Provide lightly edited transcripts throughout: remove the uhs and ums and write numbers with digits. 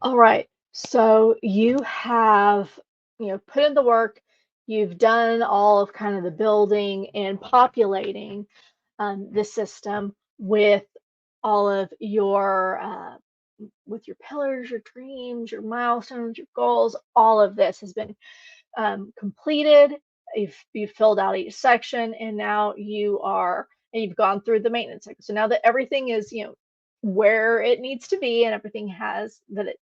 All right. So you have, put in the work. You've done all of kind of the building and populating the system with all of your with your pillars, your dreams, your milestones, your goals. All of this has been completed. You've filled out each section, and now and you've gone through the maintenance cycle. So now that everything is, where it needs to be, and everything has that it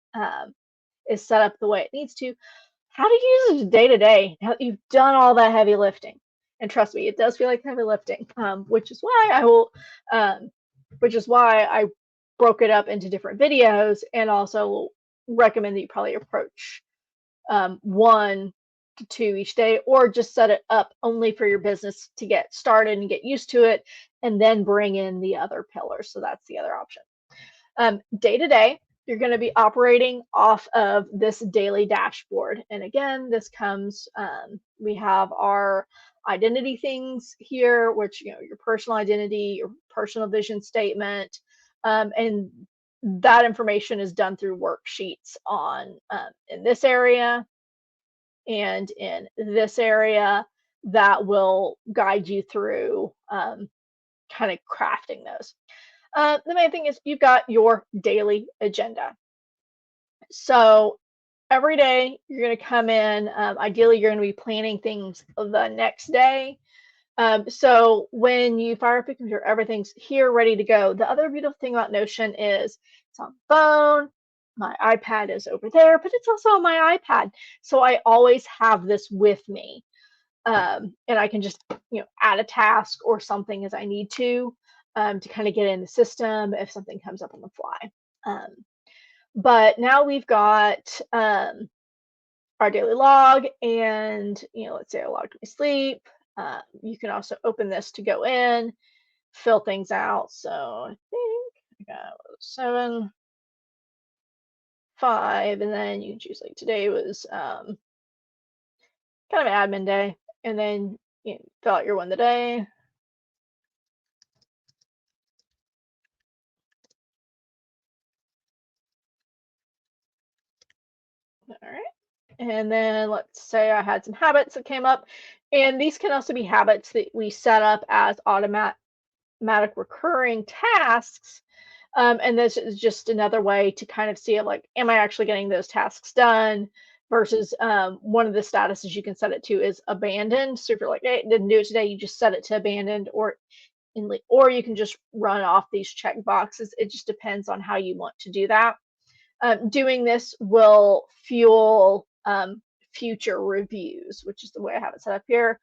is set up the way it needs to. How do you use it day to day now that you've done all that heavy lifting? And trust me, it does feel like heavy lifting, um, which is why I broke it up into different videos, and also recommend that you probably approach 1 to 2 each day, or just set it up only for your business to get started and get used to it, and then bring in the other pillars. So that's the other option. Day to day, you're going to be operating off of this daily dashboard. And again, we have our identity things here, which, your personal identity, your personal vision statement, and that information is done through worksheets in this area and in this area that will guide you through kind of crafting those. The main thing is you've got your daily agenda. So every day you're going to come in. Ideally, you're going to be planning things the next day. So when you fire up your computer, everything's here ready to go. The other beautiful thing about Notion is it's on phone. My iPad is over there, but it's also on my iPad. So I always have this with me. And I can just, add a task or something as I need to kind of get in the system if something comes up on the fly. But now we've got our daily log, and let's say I logged my sleep. You can also open this to go in, fill things out. So I think I got 7, 5, and then you can choose like today was kind of an admin day, and then fill out your one today. All right. And then let's say I had some habits that came up, and these can also be habits that we set up as automatic recurring tasks. And this is just another way to kind of see it like, am I actually getting those tasks done? Versus one of the statuses you can set it to is abandoned. So if you're like, hey, didn't do it today, you just set it to abandoned, or you can just run off these check boxes. It just depends on how you want to do that. Doing this will fuel future reviews, which is the way I have it set up here.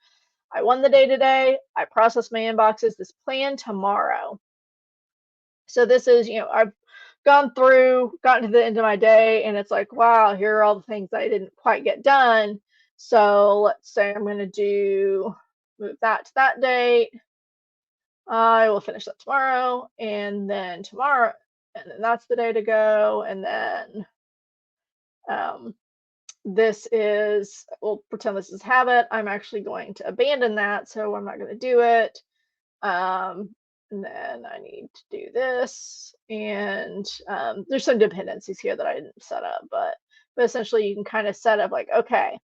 I won the day today. I processed my inboxes. This plan tomorrow. So this is, I've gotten to the end of my day, and it's like, wow, here are all the things that I didn't quite get done. So let's say I'm going to move that to that date. I will finish that tomorrow, and then that's the day to go. And then we'll pretend this is habit. I'm actually going to abandon that, so I'm not going to do it. And then I need to do this, and there's some dependencies here that I didn't set up, but essentially you can kind of set up like, okay,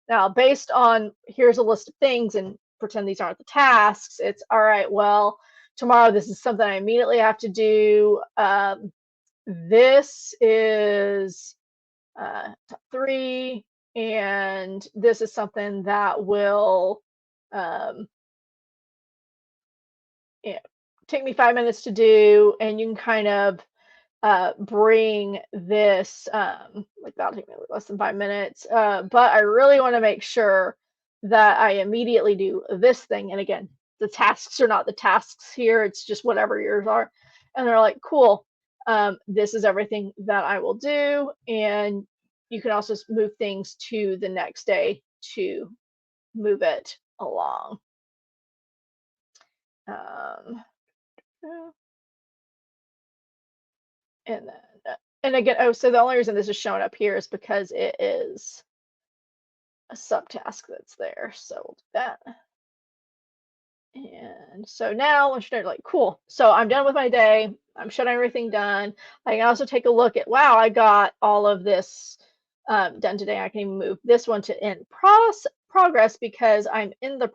now based on here's a list of things, and pretend these aren't the tasks. It's all right. Well, tomorrow this is something I immediately have to do. This is top 3, and this is something that will um, take me 5 minutes to do, and you can kind of bring this like that'll take me less than 5 minutes, but I really want to make sure that I immediately do this thing. And again, the tasks are not the tasks here, it's just whatever yours are. And they're like, cool, this is everything that I will do. And you can also move things to the next day to move it along. Um, and then, and again, oh, so the only reason this is showing up here is because it is a subtask that's there. So we'll do that. And so now once you're like, cool, so I'm done with my day. I'm shutting everything down. I can also take a look at, wow, I got all of this done today. I can even move this one to in progress because I'm in the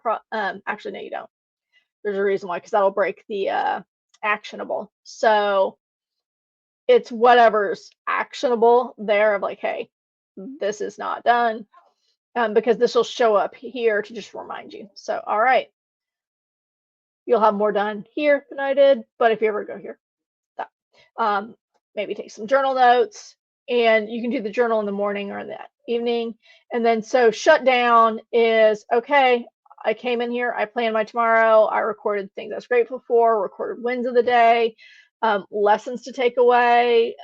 actually, no, you don't. There's a reason why, because that'll break the actionable. So it's whatever's actionable there of like, hey, this is not done, because this will show up here to just remind you. So, all right, you'll have more done here than I did, but if you ever go here, that. Maybe take some journal notes, and you can do the journal in the morning or in the evening. And then so shut down is, okay, I came in here, I planned my tomorrow, I recorded things I was grateful for, recorded wins of the day, lessons to take away,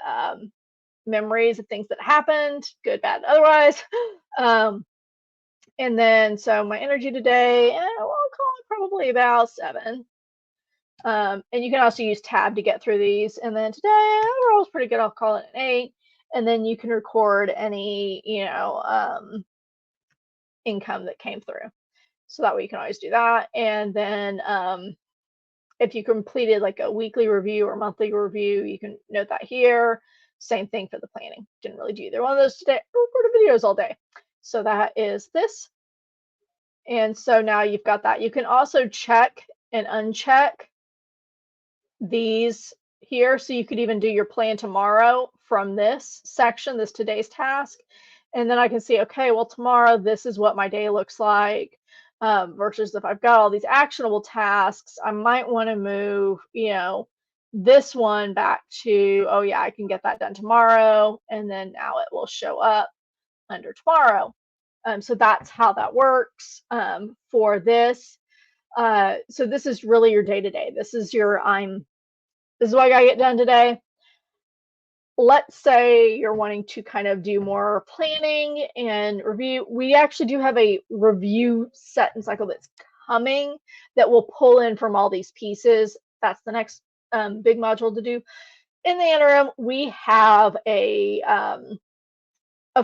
memories of things that happened, good, bad, otherwise. And then so my energy today, we'll call it probably about 7. And you can also use tab to get through these. And then today, overall is pretty good. I'll call it an 8. And then you can record any, income that came through. So that way you can always do that. And then if you completed like a weekly review or monthly review, you can note that here. Same thing for the planning. Didn't really do either one of those today. I recorded videos all day. So that is this. And so now you've got that. You can also check and uncheck these here. So you could even do your plan tomorrow from this section, this today's task. And then I can see, okay, well, tomorrow, this is what my day looks like. Versus if I've got all these actionable tasks, I might want to move, this one back to, oh yeah, I can get that done tomorrow. And then now it will show up under tomorrow. So that's how that works for this. So this is really your day-to-day. This is your, this is what I gotta get done today. Let's say you're wanting to kind of do more planning and review. We actually do have a review set and cycle that's coming that will pull in from all these pieces. That's the next big module to do. In the interim, we have a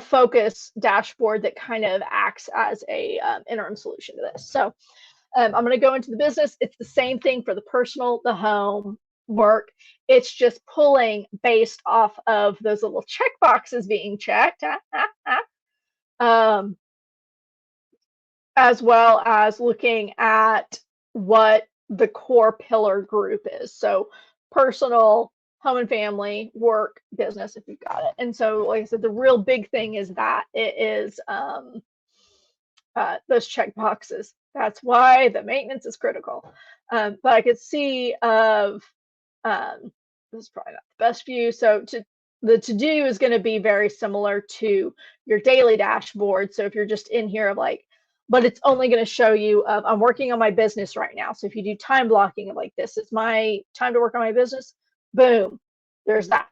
focus dashboard that kind of acts as a interim solution to this. So I'm going to go into the business. It's the same thing for the personal, the home, work. It's just pulling based off of those little check boxes being checked, as well as looking at what the core pillar group is. So personal, home and family, work, business, if you've got it. And so, like I said, the real big thing is that it is those check boxes. That's why the maintenance is critical. But I could see of, this is probably not the best view. So the to-do is going to be very similar to your daily dashboard. So if you're just in here of like, but it's only going to show you of, I'm working on my business right now. So if you do time blocking of like, this is my time to work on my business, boom, there's that.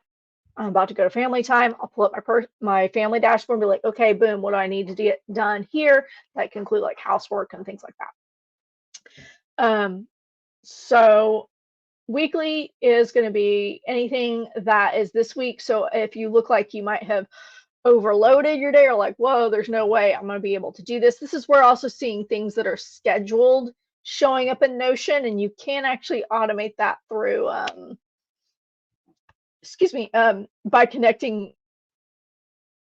I'm about to go to family time. I'll pull up my family dashboard and be like, okay, boom, what do I need to get done here? That can include like housework and things like that. So weekly is going to be anything that is this week. So if you look like you might have overloaded your day or like, whoa, there's no way I'm going to be able to do this. This is where also seeing things that are scheduled showing up in Notion, and you can actually automate that through by connecting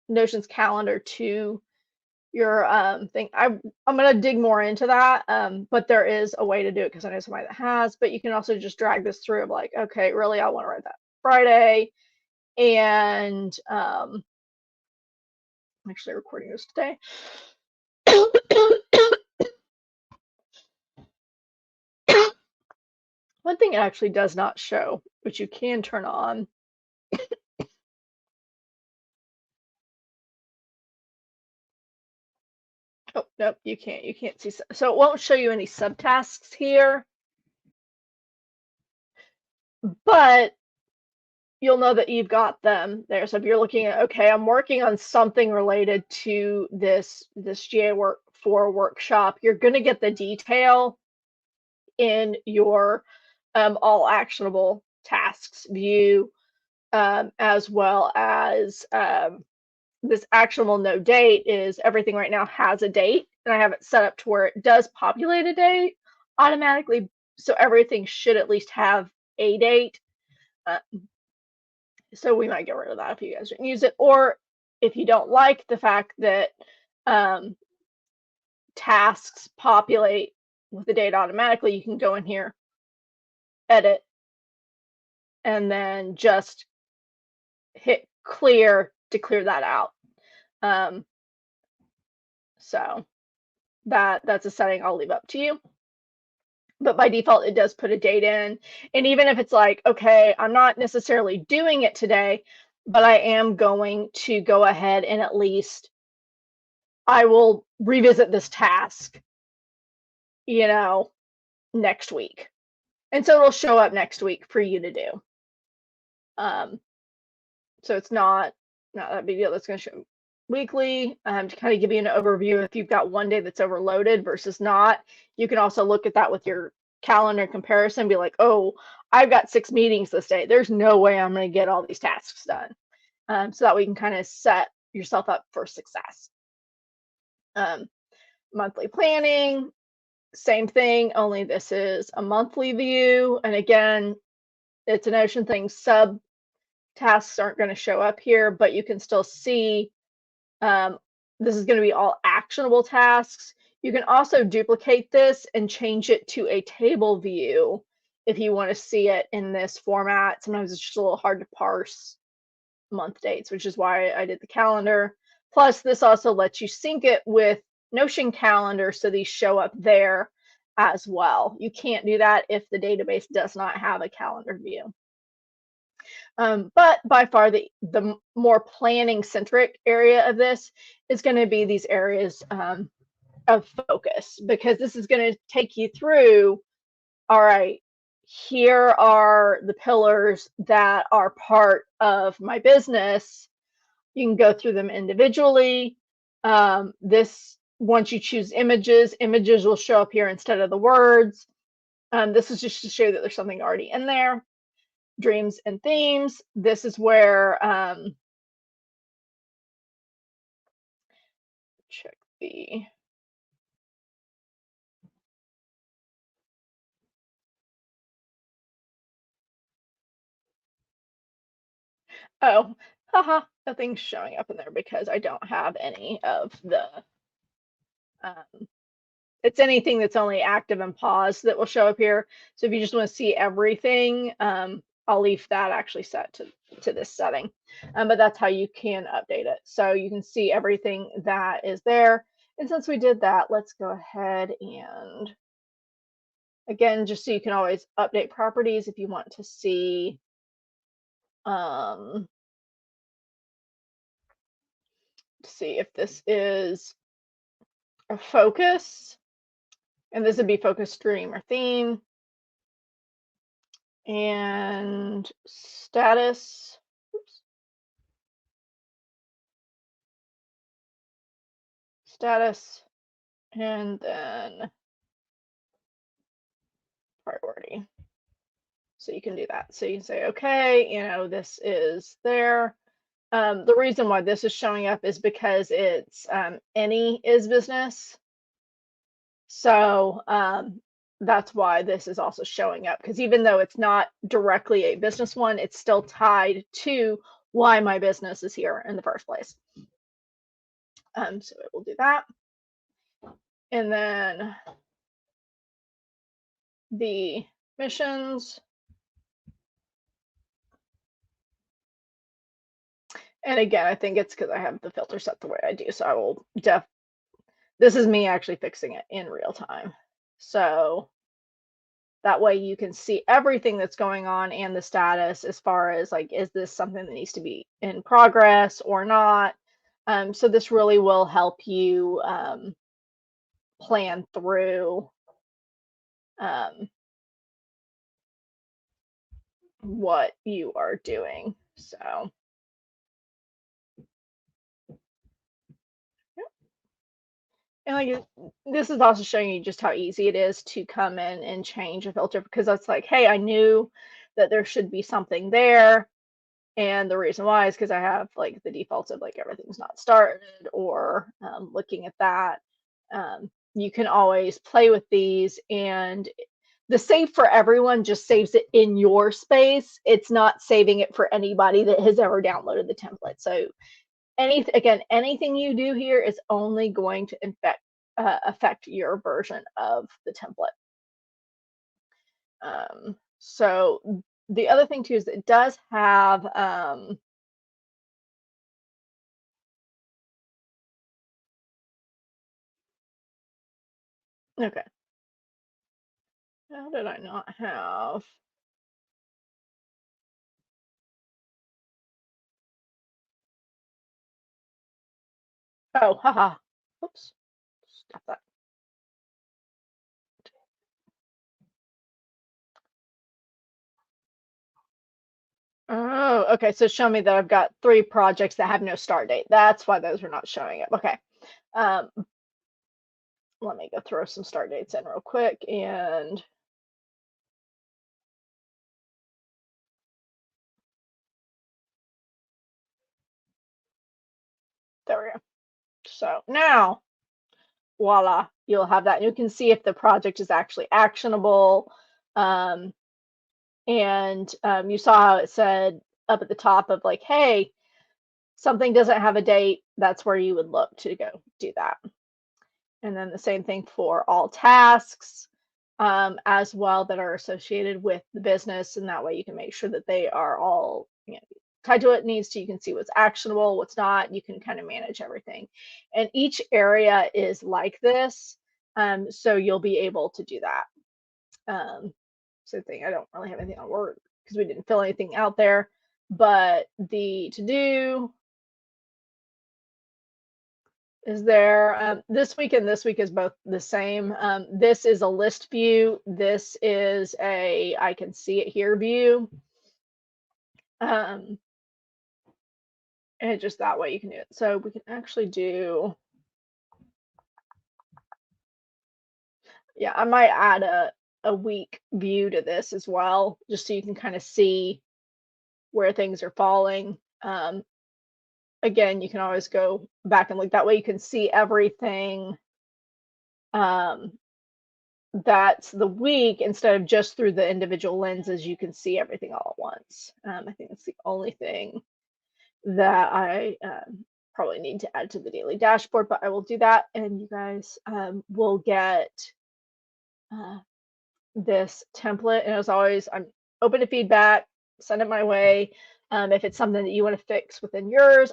Notion's calendar to your thing. I'm going to dig more into that, but there is a way to do it because I know somebody that has. But you can also just drag this through of like, okay, really, I want to write that Friday, and I'm actually recording this today. One thing it actually does not show, which you can turn on, oh, nope, you can't see. So it won't show you any subtasks here, but you'll know that you've got them there. So if you're looking at, okay, I'm working on something related to this GA4 workshop, you're going to get the detail in your all actionable tasks view, as well as this actionable no date is everything right now has a date, and I have it set up to where it does populate a date automatically. So everything should at least have a date. Uh, so we might get rid of that if you guys didn't use it. Or if you don't like the fact that um, tasks populate with the data automatically, you can go in here, edit, and then just hit clear to clear that out. So that's a setting I'll leave up to you. But by default, it does put a date in. And even if it's like, okay, I'm not necessarily doing it today, but I am going to go ahead and at least I will revisit this task, next week. And so it'll show up next week for you to do. So it's not that big deal. That's going to show weekly to kind of give you an overview if you've got one day that's overloaded versus not. You can also look at that with your calendar comparison, be like, oh, I've got 6 meetings this day. There's no way I'm going to get all these tasks done. So that we can kind of set yourself up for success. Monthly planning, same thing, only this is a monthly view. And again, it's a Notion thing. Sub tasks aren't going to show up here, but you can still see this is going to be all actionable tasks. You can also duplicate this and change it to a table view if you want to see it in this format. Sometimes it's just a little hard to parse month dates, which is why I did the calendar. Plus, this also lets you sync it with Notion calendar, so these show up there as well. You can't do that if the database does not have a calendar view. But by far the more planning centric area of this is going to be these areas of focus, because this is going to take you through, all right, here are the pillars that are part of my business. You can go through them individually. Once you choose images will show up here instead of the words. This is just to show that there's something already in there. Dreams and themes. This is where check the haha, nothing's showing up in there because I don't have any of the it's anything that's only active and paused that will show up here. So if you just want to see everything, I'll leave that actually set to this setting. But that's how you can update it. So you can see everything that is there. And since we did that, let's go ahead and, again, just so you can always update properties if you want to see if this is a focus, and this would be focus, dream, or theme. And status, oops, status, and then priority. So you can do that. So you can say, okay, this is there. The reason why this is showing up is because it's any is business. So that's why this is also showing up, because even though it's not directly a business one, it's still tied to why my business is here in the first place. So it will do that. And then the missions. And again, I think it's because I have the filter set the way I do. So I will this is me actually fixing it in real time. So that way you can see everything that's going on and the status as far as like, is this something that needs to be in progress or not? So this really will help you plan through what you are doing. So and like this is also showing you just how easy it is to come in and change a filter, because that's like, hey, I knew that there should be something there. And the reason why is because I have like the defaults of like everything's not started, or looking at that. You can always play with these, and the save for everyone just saves it in your space. It's not saving it for anybody that has ever downloaded the template. So anything you do here is only going to affect your version of the template. So the other thing too is it does have okay. How did I not have? Oh, haha. Oops. Stop that. Oh, okay. So show me that I've got 3 projects that have no start date. That's why those are not showing up. Okay. Um, let me go throw some start dates in real quick and there we go. So now, voila, you'll have that. And you can see if the project is actually actionable. You saw how it said up at the top of like, hey, something doesn't have a date. That's where you would look to go do that. And then the same thing for all tasks as well that are associated with the business. And that way you can make sure that they are all tied to what it needs to. You can see what's actionable, what's not. You can kind of manage everything. And each area is like this. So you'll be able to do that. Same thing. I don't really have anything on work because we didn't fill anything out there. But the to do is there. This week and this week is both the same. This is a list view. This is a I can see it here view. And just that way you can do it. So we can actually do, yeah, I might add a week view to this as well, just so you can kind of see where things are falling. Again, you can always go back and look. That way you can see everything that's the week instead of just through the individual lenses. You can see everything all at once. I think that's the only thing that I probably need to add to the daily dashboard, but I will do that, and you guys will get this template. And as always, I'm open to feedback. Send it my way. If it's something that you want to fix within yours,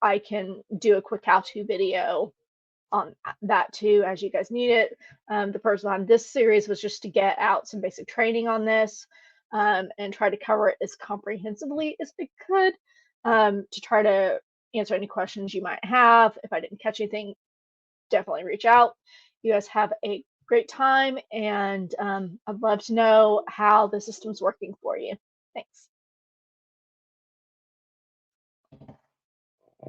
I can do a quick how-to video on that too, as you guys need it. The purpose on this series was just to get out some basic training on this and try to cover it as comprehensively as I could to try to answer any questions you might have. If I didn't catch anything, definitely reach out. You guys have a great time, and I'd love to know how the system's working for you. Thanks.